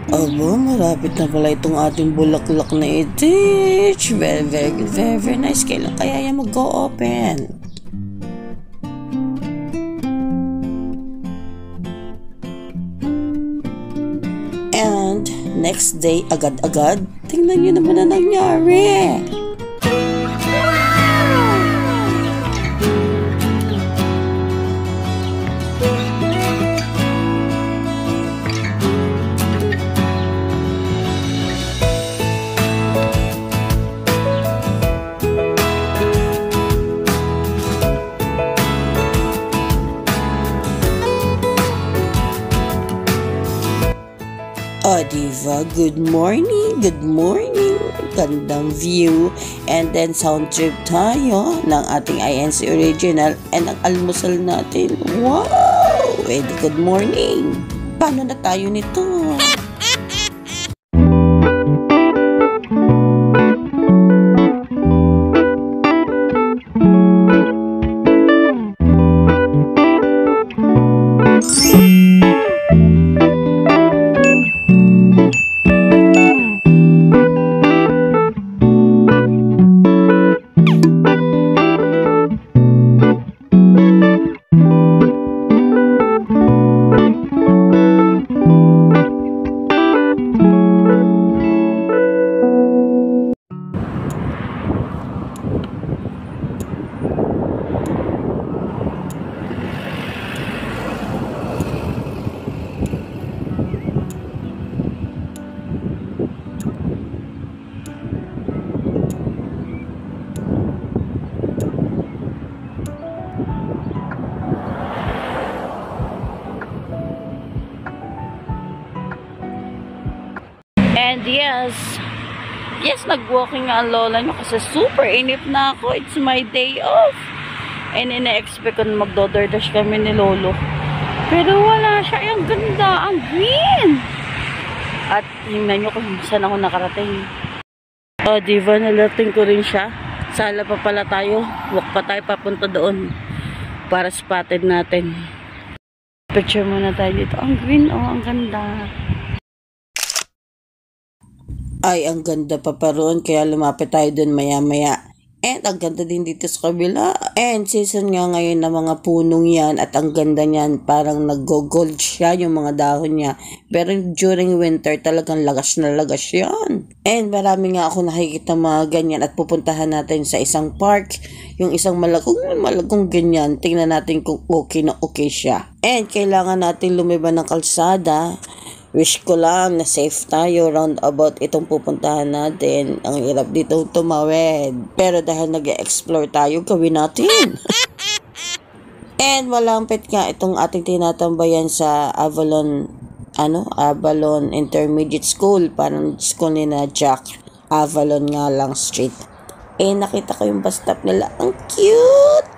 Aba, marapit na pala itong ating bulaklak na itich. Very, very good, very, very nice. Kailan kaya yan mag-go-open? And next day, agad-agad, tingnan nyo naman na nangyari. Oh, diva, good morning, gandang view, and then sound trip tayo ng ating INC Original and ang almusal natin. Wow! Very good morning! Paano na tayo nito? And yes, nag-walking nga ang lola nyo kasi super inip na ako. It's my day off. And ina-expect ko na magdo-DoorDash kami ni lolo. Pero wala siya. Ang ganda, ang green. At tingnan nyo kung saan ako nakarating. Oh, diva, nalating ko rin siya. Sala pa pala tayo. Walk pa tayo papunta doon. Para spotted natin. Picture muna tayo dito. Ang green, oh, ang ganda. Ay, ang ganda pa roon, kaya lumapit tayo dun maya-maya. And ang ganda din dito sa kabila. And season nga ngayon ng mga punong yan at ang ganda niyan, parang nag-gold siya yung mga dahon niya. Pero during winter talagang lagas na lagas yan. And marami nga ako nakikita mga ganyan at pupuntahan natin sa isang park. Yung isang malagong ganyan. Tingnan natin kung okay na okay siya. And kailangan natin lumiba ng kalsada. Wish ko lang na safe tayo roundabout itong pupuntahan natin. Ang hirap dito tumawid. Pero dahil nag-explore tayo, gawin natin. And malampit nga itong ating tinatambayan sa Avalon Intermediate School. Parang school ni na Jack. Avalon nga lang street. Eh, nakita ko yung bus stop nila. Ang cute!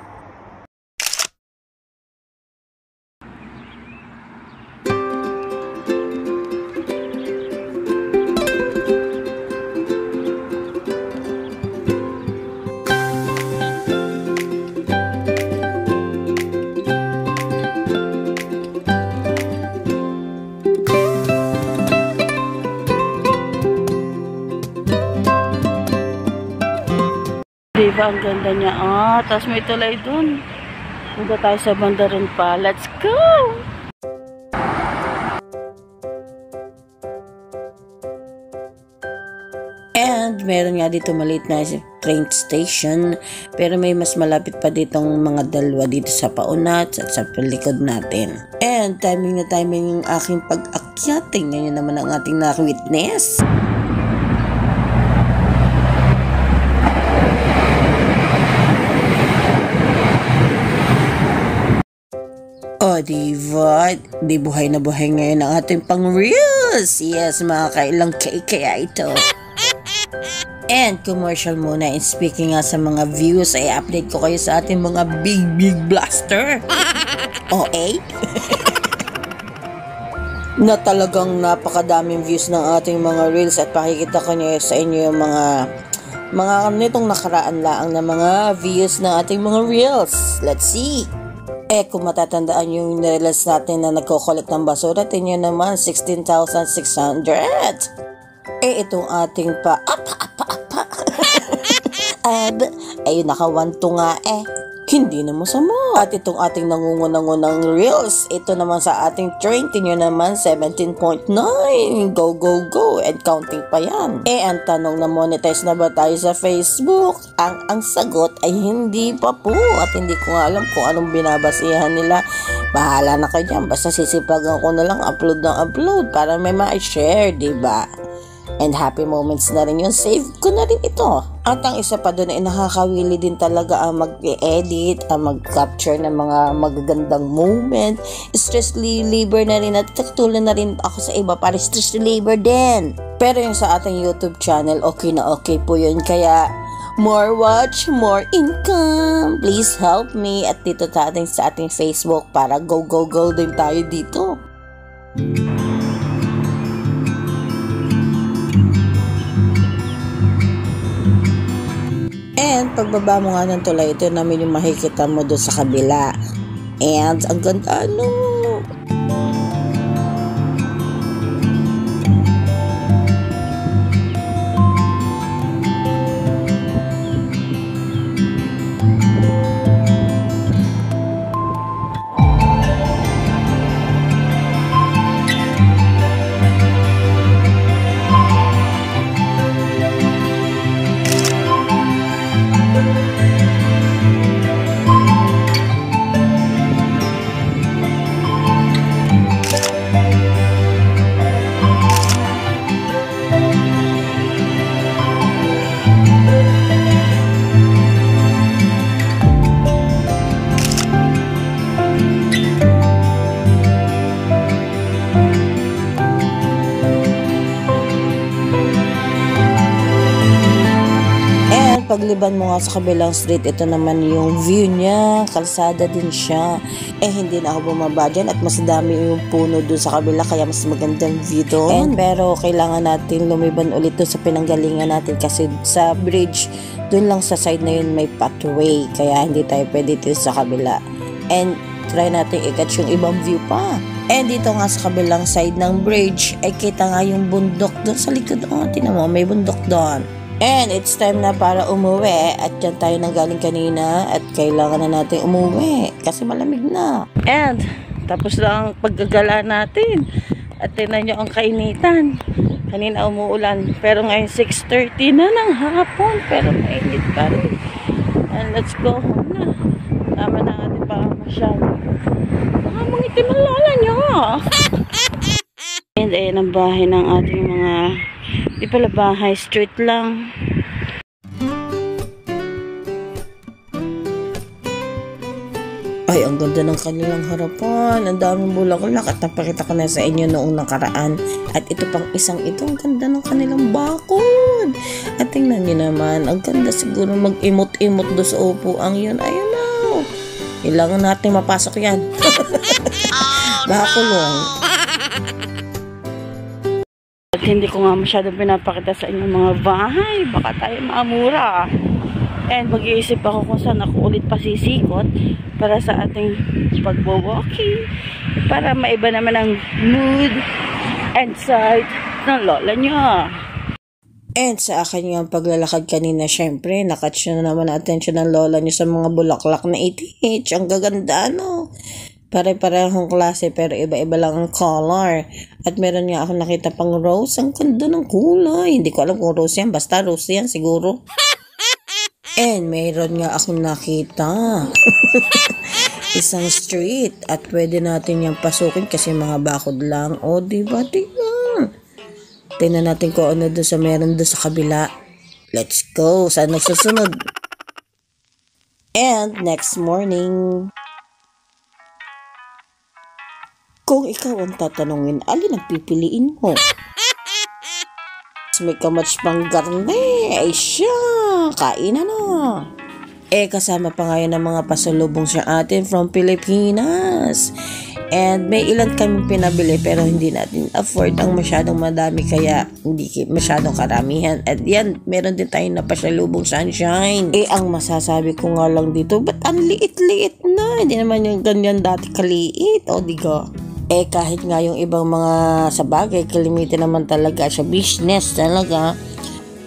Diba, ang ganda niya. Tapos may tulay dun. Punta tayo sa banda rin pa. Let's go! And meron nga dito maliit na train station. Pero may mas malapit pa ditong mga dalawa dito sa paunat at sa palikod natin. And timing na timing yung aking pag-akyat. Tingnan nyo naman ang ating na-witness. Oh, diba? Di buhay na buhay ngayon ang ating pang-reels. Yes, mga kailang kaya ito. And commercial muna. And speaking nga sa mga views, ay update ko kayo sa ating mga big blaster. Okay? Na talagang napakadaming views ng ating mga reels at pakikita ko nyo sa inyo yung mga nitong nakaraan laang na mga views ng ating mga reels. Let's see. Kung matatandaan yung nirelas natin na nagko-collect ng basura, tingnan naman, 16,600. Itong ating ayun, naka-1 to nga Hindi na masama. At itong ating nangungunang reels, ito naman sa ating train, tingnan naman, 17.9. Go, go, go. And counting pa yan. Ang tanong na monetize na ba tayo sa Facebook? Ang sagot ay hindi pa po. At hindi ko nga alam kung anong binabasihan nila. Bahala na kayo dyan. Basta sisipagan ko na lang upload ng upload para may ma-share, diba? And happy moments na rin yun. Save ko na rin ito. At ang isa pa doon ay nakakawili din talaga ang mag-edit, ang mag-capture ng mga magagandang moment. Stress reliever na rin at katulad na rin ako sa iba para stress reliever din. Pero yung sa ating YouTube channel, okay na okay po yun. Kaya more watch, more income. Please help me. At dito sa ating Facebook para go, go, go din tayo dito. And pagbaba mo nga ng tulay, ito namin yung makikita mo doon sa kabila. And ang ganda, pagliban mo nga sa kabilang street, ito naman yung view niya, kalsada din siya. Hindi na ako bumaba dyan at mas dami yung puno doon sa kabila kaya mas magandang view doon. Pero kailangan natin lumiban ulit doon sa pinanggalingan natin kasi sa bridge, doon lang sa side na yun may pathway kaya hindi tayo pwede dito sa kabila. And try natin i-catch yung ibang view pa. And dito nga sa kabilang side ng bridge, ay kita nga yung bundok doon sa likod. Tingnan mo, may bundok doon. And it's time na para umuwi at dyan tayo nanggaling kanina at kailangan na natin umuwi kasi malamig na. And tapos lang ang paggagala natin at tinan nyo ang kainitan. Kanina umuulan pero ngayon 6:30 na ng hapon pero mainit pa rin. And let's go home na. Tama na natin pa masyado. Baka mangitim ang lola nyo. And ayan ang bahay ng ating mga di pala bahay, street lang. Ay, ang ganda ng kanilang harapan. Ang daming bulaklak at napakita ko na sa inyo noong nakaraan. At ito pang isang ito, ang ganda ng kanilang bakod. At tingnan nyo naman, ang ganda siguro mag-imot-imot do sa upuan yun. Ayun na. Kailangan natin mapasok yan. Baka kulong. At hindi ko nga masyadong pinapakita sa inyo mga bahay. Baka tayo maamura. And mag-iisip ako kung saan ako ulit pasisikot para sa ating pagbo-walking. Para maiba naman ang mood and sight ng lola niya. And sa akin yung paglalakad kanina, syempre, nakatch na naman ang attention ng lola niya sa mga bulaklak na itich. Ang gaganda, no? Pare-parehong klase pero iba-iba lang ang color. At meron nga ako nakita pang rose. Ang ganda ng kulay. Hindi ko alam kung rose yan. Basta rose yan siguro. And meron nga akong nakita. Isang street. At pwede natin yung pasukin kasi mga bakod lang. O, diba? Tingnan. Tingnan natin kung ano doon sa meron doon sa kabila. Let's go. Saan nagsusunod? And next morning, kung ikaw ang tatanungin, alin ang pipiliin mo? May kamats pang garne. Ay siya, kainan na. Kasama pa ngayon ng mga pasalubong sa atin from Pilipinas. And may ilan kaming pinabili pero hindi natin afford ang masyadong madami kaya hindi masyadong karamihan. At yan, meron din tayong napasalubong sunshine. Ang masasabi ko nga lang dito, ba't ang liit-liit na? Hindi naman yung ganyan dati kaliit. O diga. Kahit nga yung ibang mga sa bagay, kalimitan naman talaga siya. Business talaga.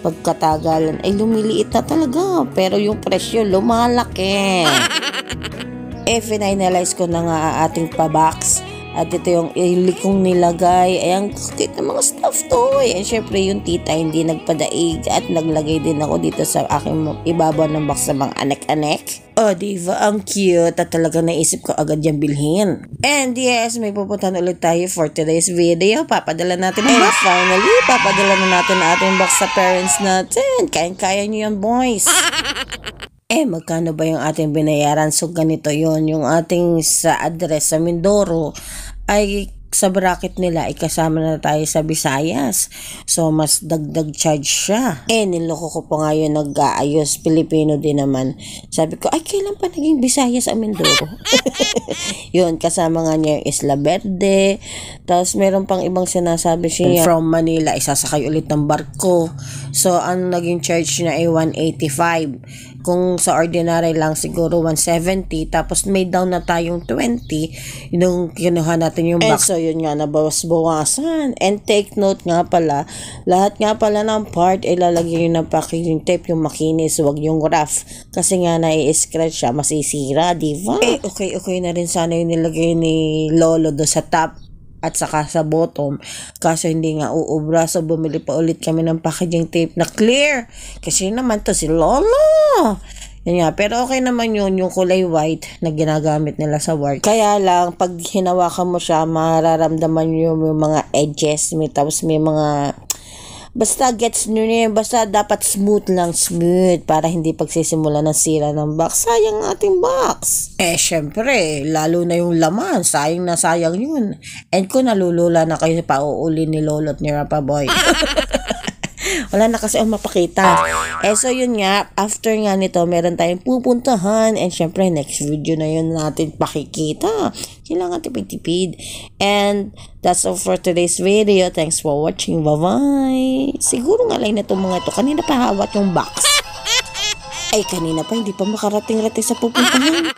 Pagkatagalan ay lumiliit na talaga. Pero yung presyo lumalaki. Finalize ko na nga ating pa-box. At ito yung ilikong nilagay. Ang cute na mga stuffed toy. Syempre yung tita hindi nagpadaig. At naglagay din ako dito sa aking ibabaw ng box sa mga anek-anek. Diba? Ang cute. At talaga naisip ko agad yung bilhin. And yes, may pupuntahan ulit tayo for today's video. Papadala natin ang box. Finally, papadala na natin ang ating box sa parents natin. Kayang-kaya nyo yan, boys. Magkano ba yung ating binayaran? So, ganito yon yung ating sa address sa Mindoro ay sa bracket nila ay kasama na tayo sa Visayas. So, mas dagdag charge siya. Niloko ko pa nga yun nag-aayos. Pilipino din naman. Sabi ko, ay kailan pa naging Visayas ang Mindoro? Yun, kasama nga niya yung Isla Verde. Tapos, meron pang ibang sinasabi siya. From Manila, isasakay ulit ng barko. So, ang naging charge niya ay 185. Kung sa ordinary lang siguro 170 tapos may down na tayong 20 yung kinuha natin yung box. So yun nga nabawas-bawasan. And take note nga pala, lahat nga pala ng part ay lalagyan yung ng packaging tape, yung makinis, wag yung rough. Kasi nga nai-scratch siya, masisira, diba? Okay na rin sana yung nilagay ni Lolo do sa top at saka sa bottom. Kaso hindi nga uubra. So bumili pa ulit kami ng packaging tape na clear. Kasi naman to si Lolo. Yan nga. Pero okay naman yun. Yung kulay white na ginagamit nila sa work. Kaya lang, pag hinawakan mo siya, mararamdaman yung mga edges. Tapos may mga basta gets nyo na yun. Basta dapat smooth lang, smooth. Para hindi pagsisimula ng sira ng box. Sayang ating box. Syempre, lalo na yung laman. Sayang na sayang yun. And kung nalulula na kayo pa uuli ni Lolo at ni Rapa Boy. Wala na kasi mapakita. So yun nga, after nga nito, meron tayong pupuntahan. And syempre, next video na yun natin pakikita. Kailangan tipid-tipid. And that's all for today's video. Thanks for watching. Bye-bye. Siguro nga lang na itong mga ito. Kanina pa hawat yung box. Kanina pa, hindi pa makarating-rating sa pupuntahan.